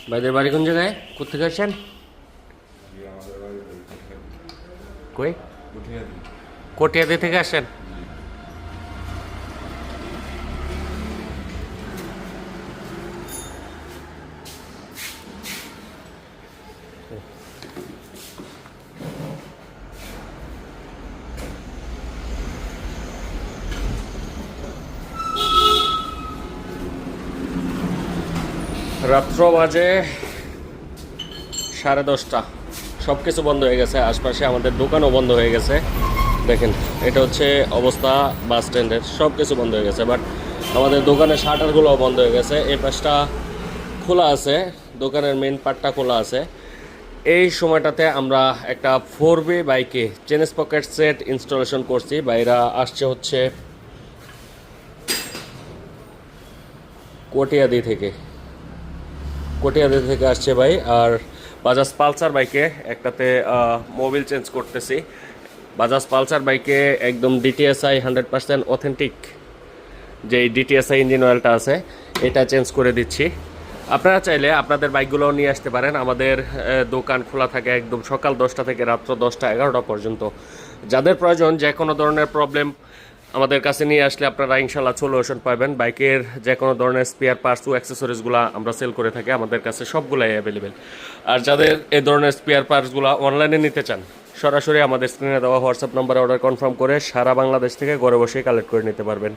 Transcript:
ভাইদের বাড়ি কোন জায়গায়? কোথেকে আসছেন? কই? কটিয়াদি থেকে আসেন? রাত্র বাজে 10:30। সব কিছু বন্ধ হয়ে গেছে, আশপাশে আমাদের দোকানও বন্ধ হয়ে গেছে। দেখেন, এটা হচ্ছে অবস্থা বাস স্ট্যান্ডের, সব কিছু বন্ধ হয়ে গেছে। বাট আমাদের দোকানের শাটারগুলোও বন্ধ হয়ে গেছে। এই পাশটা খোলা আছে, দোকানের মেন পার্টটা খোলা আছে। এই সময়টাতে আমরা একটা 4B বাইকে চেন পকেট সেট ইনস্টলেশন করছি। বাইরা আসছে হচ্ছে কটিয়াদি থেকে, আসছে ভাই। আর বাজাজ পালসার বাইকে একটাতে মোবিল চেঞ্জ করতেছি। বাজাজ পালসার বাইকে একদম ডিটিএসআই 100% অথেন্টিক যে ডিটিএসআই ইঞ্জিন অয়েলটা আছে, এটা চেঞ্জ করে দিচ্ছি। আপনারা চাইলে আপনাদের বাইকগুলোও নিয়ে আসতে পারেন। আমাদের দোকান খোলা থাকে একদম সকাল 10টা থেকে রাত্র 10টা 11টা পর্যন্ত। যাদের প্রয়োজন যে কোনো ধরনের প্রবলেম আমাদের কাছে নিয়ে আসলে আপনারা ইনশাল্লাহ সলিউশন পাবেন। বাইকের যে কোনো ধরনের স্পেয়ার পার্টস ও অ্যাক্সেসরিজগুলো আমরা সেল করে থাকি, আমাদের কাছে সবগুলাই অ্যাভেলেবেল। আর যাদের এই ধরনের স্পেয়ার পার্টসগুলো অনলাইনে নিতে চান, সরাসরি আমাদের স্ক্রিনে দেওয়া হোয়াটসঅ্যাপ নাম্বারে অর্ডার কনফার্ম করে সারা বাংলাদেশ থেকে ঘরে বসেই কালেক্ট করে নিতে পারবেন।